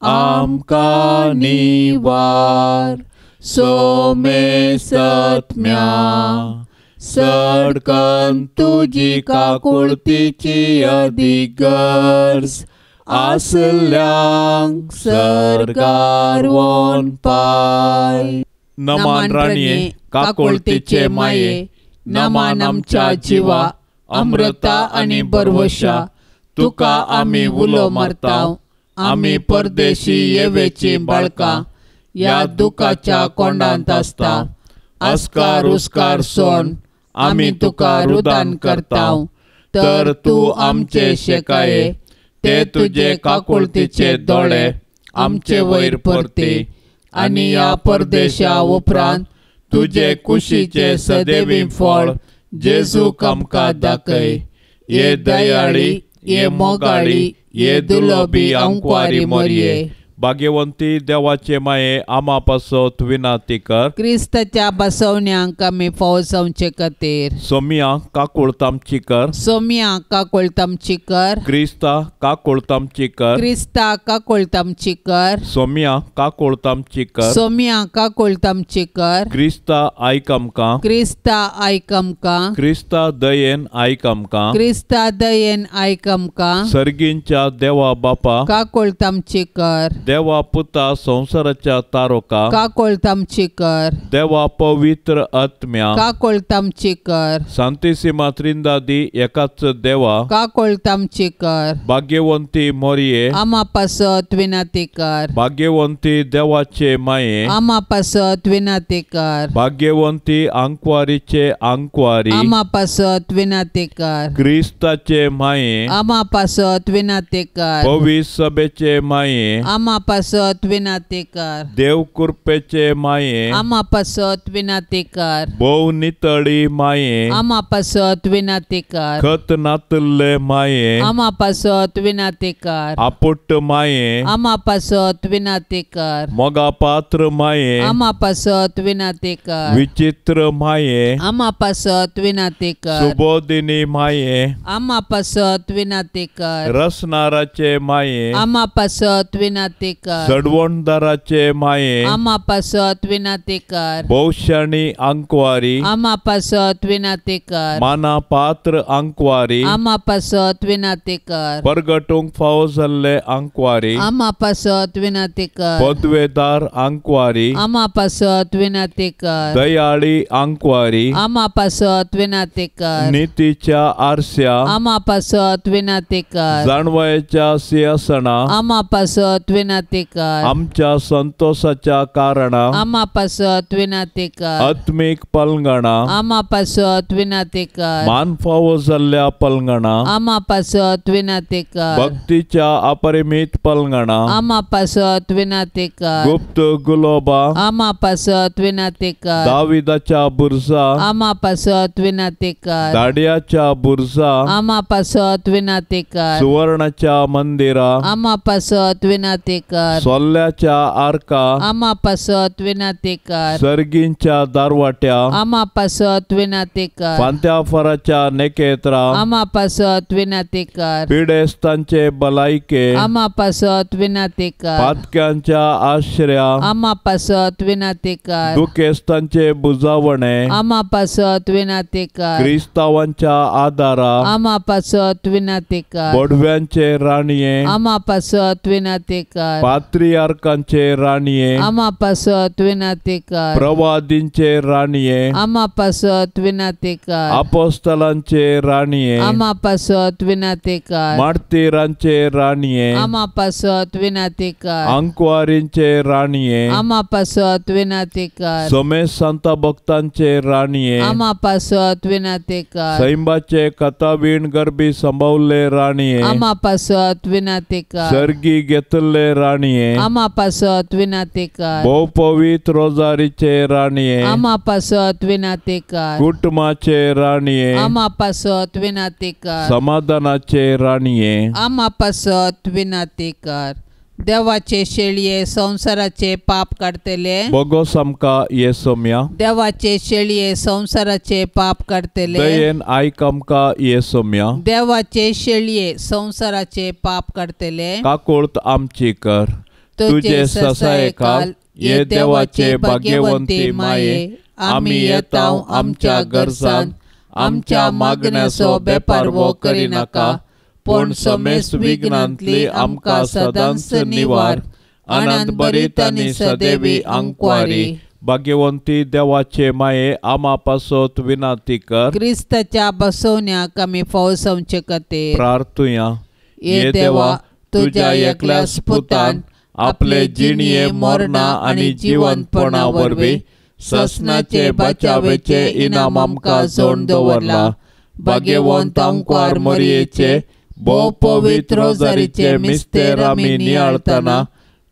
आमकां निवार सोमे सत्म्या सडकन तुजी काकुळतीची अधिगर्ज आसल्यांक सरकार वोन पाय. नमान राणये काकुळतीचे माये नमान आमच्या जिवा अमृता आणि बरवशा तुका आमी उलो मारताव. आमी परदेशी येवेची बाळका या दुखाच्या कोंडांत आसता. अस्कार उस्कार सोन आमी तुका रुदान करताव. तर तू आमचे शेकाये ते तुझे काकुळतीचे दोळे आमचे वयर परते आणि या परदेशा उपरांत तुझे कुशीचे सदैवी फळ जेजूक आमकां दाखय. ये दयाळी ये मोगाळी ये दुलोबी अंकवारी मरिये. भाग्यवंती देवाचे माये आम्हा पासत विनंती कर. क्रिस्ताच्या बसवण्यांक आमी फौजवचे खातीर सोमिया काकुळतामची कर. सोम्या काकुळतामची कर. क्रिस्ता काकुळतामची कर. क्रिस्ता काकुळतामची कर. सोमिया काकुळतामची कर. सोम्या काकुळतामची कर. क्रिस्ता आयक आमकां. क्रिस्ता आयक आमकां. क्रिस्ता दयेन आयक आमकां. क्रिस्ता दयेन आयक आमकां. सर्गींच्या देवा बापा काकुळतामची कर. देवा पुता संसाराच्या तारोका काकुळतामची कर. देवा पवित्र आत्म्या काकुळतामची कर. सांतिसिमा त्रिंदादी एकाच देवा काकुळतामची कर. भाग्यवंती मोरये आम्हा पासत विनंती कर. भाग्यवंती देवाचे माये आम्हा पासत विनंती कर. भाग्यवंती अंकवारीचे अंकवारी आम्हा पासत विनंती कर. क्रिस्ताचे माये आम्हा पासत विनंती कर. पवित्र सभेचे माये आम्हा पासत विनंती कर. देव कृपेचे माये आम्हा पासत विनंती कर. भोव नितळी माये आम्हा पासत विनंती कर. खत नातले माये आम्हा पासत विनंती कर. आपुट्ट माये आम्हा पासत विनंती कर. मोगा पात्र माये आम्हा पासत विनंती कर. विचित्र माये आम्हा पासत विनंती कर. सुबोधिनी माये आम्हा पासत विनंती कर. रसनाराचे माये आम्हा पासत विनंती कर. जडवणदाराचे माये आम्हा पासत विनंती कर. भौशाणी अंकवारी आम्हा पासत विनंती कर. माना पात्र अंकवारी आम्हा पासत विनंती कर. परगटूंक फावो जाल्ले अंकवारी आम्हा पासत विनंती कर. पदवेदार अंकवारी आम्हा पासत विनंती कर. दयाळी अंकवारी आम्हा पासत विनंती कर. नीतीच्या आरस्या आम्हा पासत विनंती कर. जाणवायेच्या सिंहासना आम्हा पासत विनंती विनातेकार आमच्या संतोषाच्या कारणा आमा पासत विनातेकार आत्मिक पलंगणा आमा पासत विनातेकार मान फावो जाल्ल्या पलंगणा आमा पासत विनातेकार भक्तीच्या अपरिमित पलंगणा आमा पासत विनातेकार गुप्त गुलोबा आमा पासत विनातेकार दाविदाच्या बुरजा आमा पासत विनातेकार दाड्याच्या बुरजा आमा पासत विनातेकार सुवर्णाच्या मंदिरा आमा पासत विनातेकार सोल्ल्याच्या आर्का आमा पासत विनातेकार सर्गींच्या दारवाट्या आमा पासत विनातेकार फांत्याफराच्या नेकेत्रा आमा पासत विनातेकार पिडेस्तांचे बलायके आमा पासत विनातेकार पातक्यांच्या आश्रया आमा पासत विनातेकार दुखेस्तांचे बुजावणे आमा पासत विनातेकार क्रिस्तावांच्या आदारा आमा पासत विनातेकार बोडव्यांचे राणीये आमा पासत विनातेकार पात्रियार्कांचे राणीये आमा पासत विनातेकार प्रवादींचे राणीये आमा पासत विनातेकार अपोस्तलांचे राणीये आमा पासत विनातेकार मार्तिरांचे राणीये आमा पासत विनातेकार अंकवारींचे राणीये आमा पासत विनातेकार समे संत भक्तांचे राणीये आमा पासत विनातेकार सैंबाचे कथावीण गर्भी संभवले राणीये आमा पासत विनातेकार सर्गी घेतले राणीये आमा पासत विनातेकार भोव पवित्र रोजारीचे राणीये आमा पासत विनातेकार कुटुंबाचे राणीये आमा पासत विनातेकार समाधानाचे राणीये आमा पासत विनातेकार देवाचे शेळये संसाराचे पाप काढतले बगो समका येसोम्या देवाचे शेळये संसाराचे पाप काढतले दयेन आयक आमका येसोम्या देवाचे शेळये संसाराचे पाप काढतले काकुळत आमची कर तुझे ससाय काल ये देवाचे भाग्यवंती माये आम्ही येताव आमच्या गरजान आमच्या मागण्याचो बेपारवो करिनाका पण समेस विघ्नांतली आमका सदांच निवार आनंद बरीत आनी सदैवी अंकवारी भाग्यवंती देवाचे माये आमा पासत विनाती कर क्रिस्ताच्या बसवण्याक आमी फौसवचे खातीर प्रार्थुया ये देवा तुझ्या एकल्याच पुतान आपले जिणये मरणा आणि जिवंतपणा वरवीं ससनाचे बचावेचे इनाम आमकां जोड दवरला भाग्यवंत अंकवार मरियेचे भोव पवित्र रोजारीचे मिस्तेर आमी नियाळतना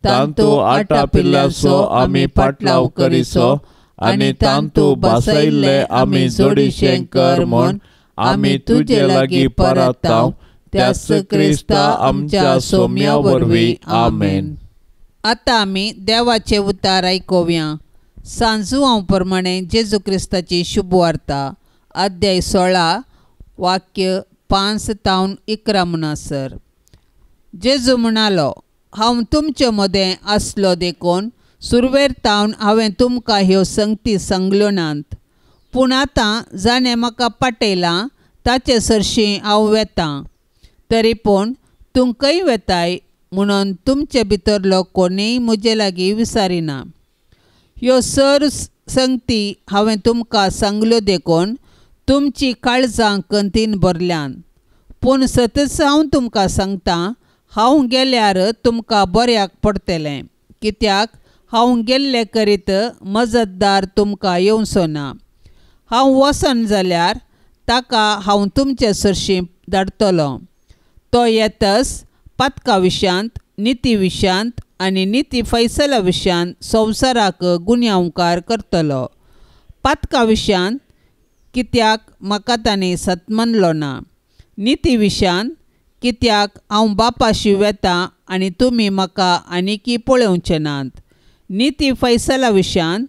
तांतू आटा पिल्ल्याचो आमी पाटलाव करिसो आनी तांतू बसयल्ले आमी जोडिशें कर म्हूण आमी तुजे लागीं परताव त्याच क्रिस्ता आमच्या सोम्या वरवीं आमेन. आतां आमी देवाचे उतार आयकुया. सांजुआंव प्रमाणे जेजू क्रिस्ताची शुभ वार्ता अध्याय 16 वाक्य 5 ते 11 म्हणसर. जेजू म्हणालो, हांव तुमचे मदें आसलो देखून सुरवेर तावन हांवें तुमकां ह्यो संगती सांगल्यो नात. पूण आतां जाणें म्हाका पाटयलां ताचे सरशीं हांव वेतां. तरी पूण तुमकांय वेताय म्हणून तुमचे भितरलो कोणीय म्हजे लागीं विचारिना. ह्यो सर संगती हांवें तुमकां सांगल्यो देखून तुमची काळजां कंतीन भरल्यान. पूण सतत हांव तुमकां सांगतां, हांव गेल्यार तुमकां बऱ्याक पडटलें, कित्याक हांव गेल्ले करीत मजतदार तुमकां येवचो ना. हांव वसन जाल्यार ताका हांव तुमचे सरशीं धाडटलों. तो येतस पातका विशांत, निती विशांत आनी निती फैसला विशांत संवसाराक गुन्यांवकार करतलो. पातका विशांत कित्याक म्हाका ताणें सतमनलो ना. निती विशांत कित्याक हांव बापाशी वेतां आनी तुमी म्हाका आनिकी पळोवचे नात. निती फैसला विशांत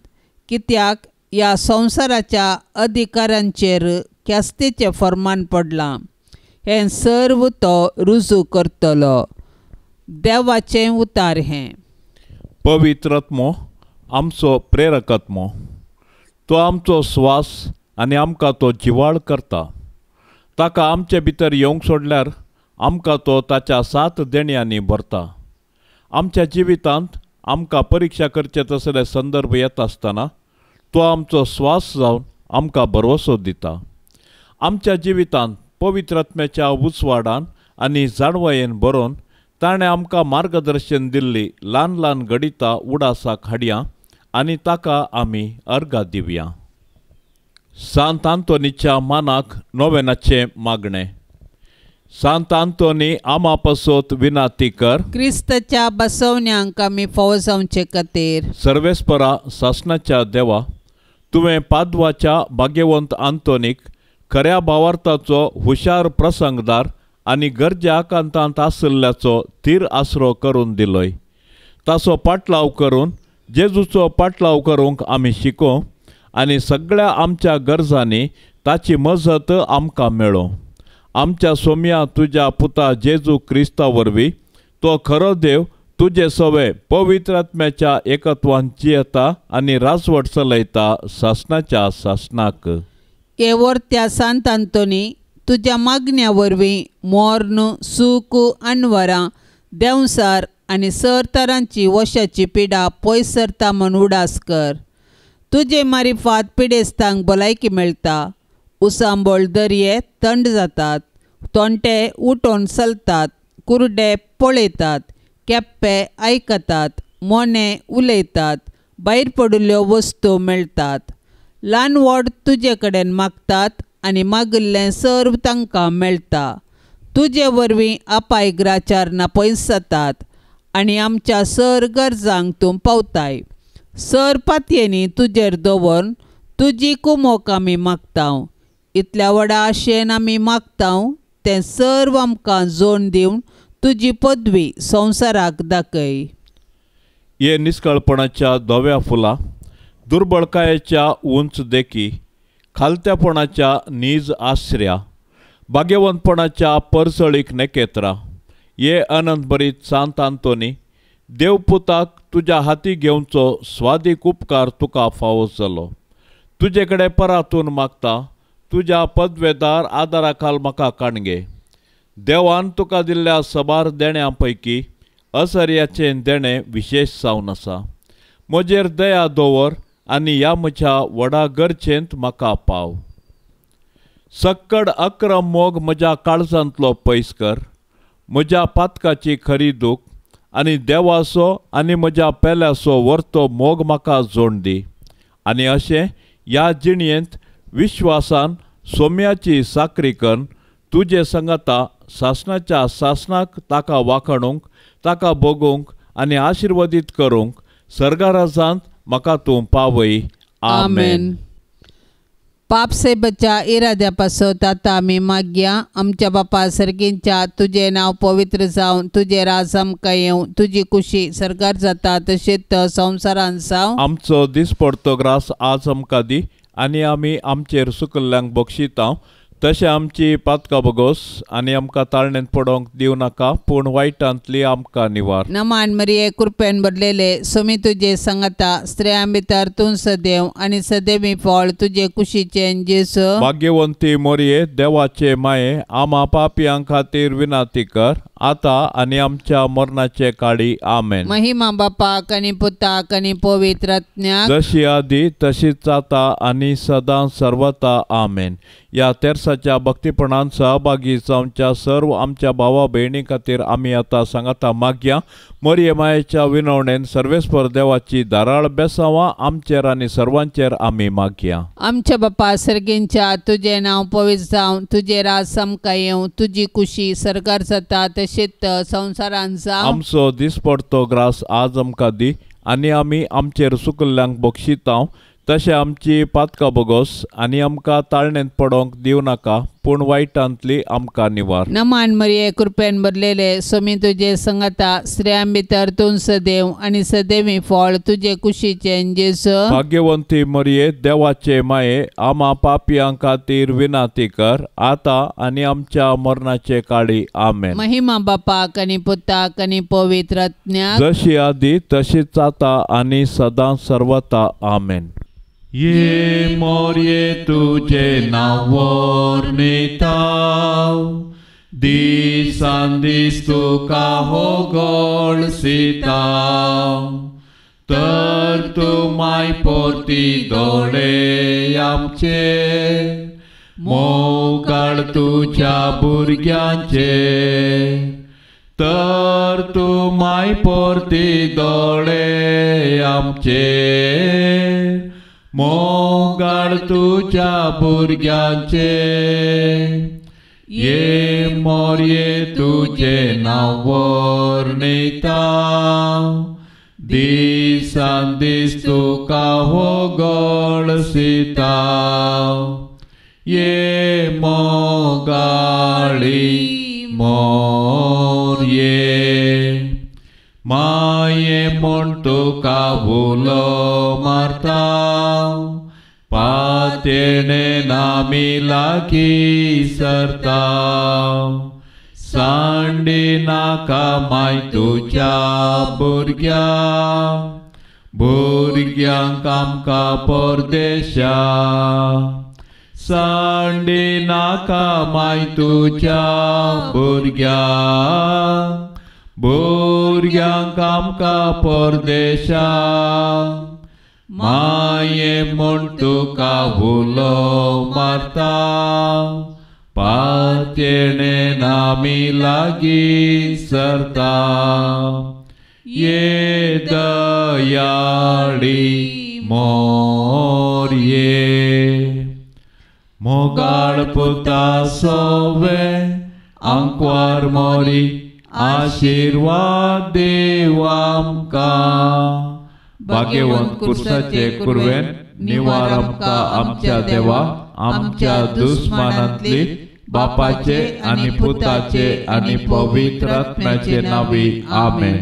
कित्याक ह्या संवसाराच्या अधिकारांचेर ख्यास्तेचें फर्मान पडलां. हें सर्व तो रुजू करतलो. देवाचें उतार हें. पवित्रात्मो आमचो प्रेरकात्मो, तो आमचो स्वास आनी आमकां तो जिवाळ करता. ताका आमचे भितर येवंक सोडल्यार आमकां तो ताच्या 7 देण्यांनी भरता. आमच्या जिवितांत आमकां परीक्षा करचे तसले संदर्भ येत आसतना तो आमचो स्वास जावन आमकां भरवसो दिता. आमच्या जिवितांत पवित्र आत्म्याच्या उजवाडान आनी जाणवयेन बरोवन ताणें आमकां मार्गदर्शन दिल्ली ल्हान ल्हान गडितां उडासाक हाडया आनी ताका आमी अर्गां दिवया. सांत आंतोनीच्या मानाक नोवेनाचें मागणें. सांत आंतोनी आमा पासत विनाती कर. क्रिस्ताच्या बसवण्यांक आमी फावो जावचे खातीर. सर्वेस्परा सासणाच्या देवा, तुवें पाद्वाच्या भाग्यवंत आंतोनीक खऱ्या भावार्थाचो हुशार प्रसंगदार आनी गरजा आकांतांत आशिल्ल्याचो थीर आसरो करून दिलोय. ताचो पाटलाव करून जेजूचो पाटलाव करूंक आमी शिको आनी सगळ्या आमच्या गरजांनी ताची मजत आमकां मेळो. आमच्या सोम्या तुज्या पुता जेजू क्रिस्ता वरवीं तो खरो देव तुजे सवे पवित्र आत्म्याच्या एकत्वान जियेता आनी राजवट चलयता सासणाच्या सासणाक. केवर्त्या सांत आंतोनी, तुज्या मागण्या वरवीं मोर्न, सूख, आनवरां, देंवसार आनी सर तरांची वशाची पिडा पयस सरता म्हूण उडास कर. तुजे मारिफात पिडेस्तांक भलायकी मेळटा. उसांबोळ दर्ये थंड जातात. तोंटे उठोन चलतात. कुर्डे पळयतात. केप्पे आयकतात. मोने उलयतात. भायर पडिल्ल्यो वस्तू मेळटात. ल्हान व्हड तुजे कडेन मागतात आनी मागिल्लें सर्व तांकां मेळटा. तुजे वरवीं अपायग्राचार नापयस जातात आनी आमच्या सर गरजांक तूं पावताय. सर पातयेनी तुजेर दवरून तुजी कुमोक आमी मागतांव. इतल्या व्हडा आशेन आमी मागतांव तें सर्व आमकां जोड दिवन तुजी पदवी संवसाराक दाखय. ये निश्कळपणाच्या धव्या फुलां, दुर्बळकायेच्या उंच देखी, खालत्यापणाच्या नीज आश्र्या, भाग्यवंतपणाच्या परसळीक नेकेत्रा. ये अनंत भरीत सांत आंतोनी, देवपुताक तुज्या हाती घेवचो स्वादीक उपकार तुका फावो जालो. तुजे कडेन परातून मागता, तुज्या पदवेदार आदारा खाल म्हाका काणगे. देवान तुका दिल्ल्या सबार देण्यां पैकी असर्याचें देणें विशेश जावन आसा. म्हजेर दया दवर आनी ह्या म्हज्या व्हडा गरजेंत म्हाका पाव. सक्कड अक्रम मोग म्हज्या काळजांतलो पयस कर. म्हज्या पातकाची खरी दूख आनी देवाचो आनी म्हज्या पेल्याचो व्हरतो मोग म्हाका जोड दी. आनी अशें ह्या जिणयेंत विश्वासान सोम्याची साकरी करून तुजे संगता सासणाच्या सासणाक ताका वाखणूंक, ताका भोगूंक आनी आशिर्वादीत करूंक सर्गाराजांत म्हाका तूं पावय. आमेन. पापसेबच्या इराद्या पासत आतां आमी मागया. आमच्या बापा सर्गींच्या तुजें नांव पवित्र जावन तुजें राज आमकां येवं. तुजी कुशी सर्गार जाता तशेंच संवसारांत जावं. आमचो दिसपडतो ग्रास आज आमकां दी आनी आमी आमचेर सुकल्ल्यांक बक्षितांव. तशें आमची पातकां बगोस आनी आमकां ताळणेंत पडोवंक दिवं नाका, पूण वायटांतली आमकां निवार. नमान मरिये कृपेन भरलेले सोमी तुजे सांगता स्त्रियां भितर तूं सदैव आनी सदैवी फळ तुजे कुशीचें जेसू. भाग्यवंती मोरये, देवाचे माये, आमा पापयांक खातीर विनाती कर, आतां आनी आमच्या मरणाचे काळी. आमेन. महिमा बापाक आनी पुताक आनी पवित्र आत्म्याक, जशी आदी तशीच आता आनी सदां सर्वता. आमेन. ह्या तेर्साच्या भक्तीपणान सहभागी जावच्या सर्व आमच्या भावा भयणी खातीर आमी आतां सांगता मागया. मोरये मायेच्या विनवणेन सर्वेस्पर देवाची धाराळ बेसांवां आमचेर आनी सर्वांचेर आमी मागया. आमच्या बापा सर्गींच्या तुजें नांव पवित्र जावन तुजें राज आमकां येवं. तुजी कुशी सर्गार जाता तशेंच संवसारांत जावं. आमचो दिसपडतो ग्रास आज आमकां दी आनी आमी आमचेर सुकल्ल्यांक बक्षितांव. तशें आमची पातकां बगोस आनी आमकां ताळणेंत पडोवंक दिवं नाका, पूण वायटांतली आमकां निवार. नमान मरिये कृपेन भरलेले सोमी तुजे सांगता स्त्रियां भितर तूं सदैव आनी सदैवी फळ तुजे कुशीचें जेसू. भाग्यवंती मरिये, देवाचे माये, आमा पापयांक खातीर विनाती कर, आतां आनी आमच्या मरणाचे काळी. आमेन. महिमा बापाक आनी पुताक आनी पवित्र आत्म्याक, जशी आदी तशीच आता आनी सदां सर्वता. आमेन. ये मोरये तुझे नाव वर्णिताव, दिसान दीस तुका होगोळ सिताव. तर तूं माय पोरती दोळे आमचे, मोगाळ तुझ्या भुरग्यांचे. तर तू माय पोरती दोळे आमचे मोगाळ तुझ्या भुरग्यांचे ये मोरये तुझे नाव वर्णिता दिसान दीस तुका होगळसिता ये मोगाळी मोरये माये म्हूण तुका उलो मारता पातेणे नामी लागीं सरता सांडी नाका माय तुझ्या भुरग्यांक आमकां परदेशा सांडी नाका माय तुझ्या भुरग्यांक आमकां परदेशा माये म्हूण तुका उलो मारता पातेणे नामी लागीं सरता ये दयाळी मोरये मोगाळ पुता सोवे आंकवार मोरी आशीर्वाद देव आमकां भाग्यवंत कुर्साचे कुरवेन निवार आमकां आमच्या देवा आमच्या दुस्मानांतली बापाचे आनी पुताचे आनी पवित्र आत्म्याचे नावी आमेन.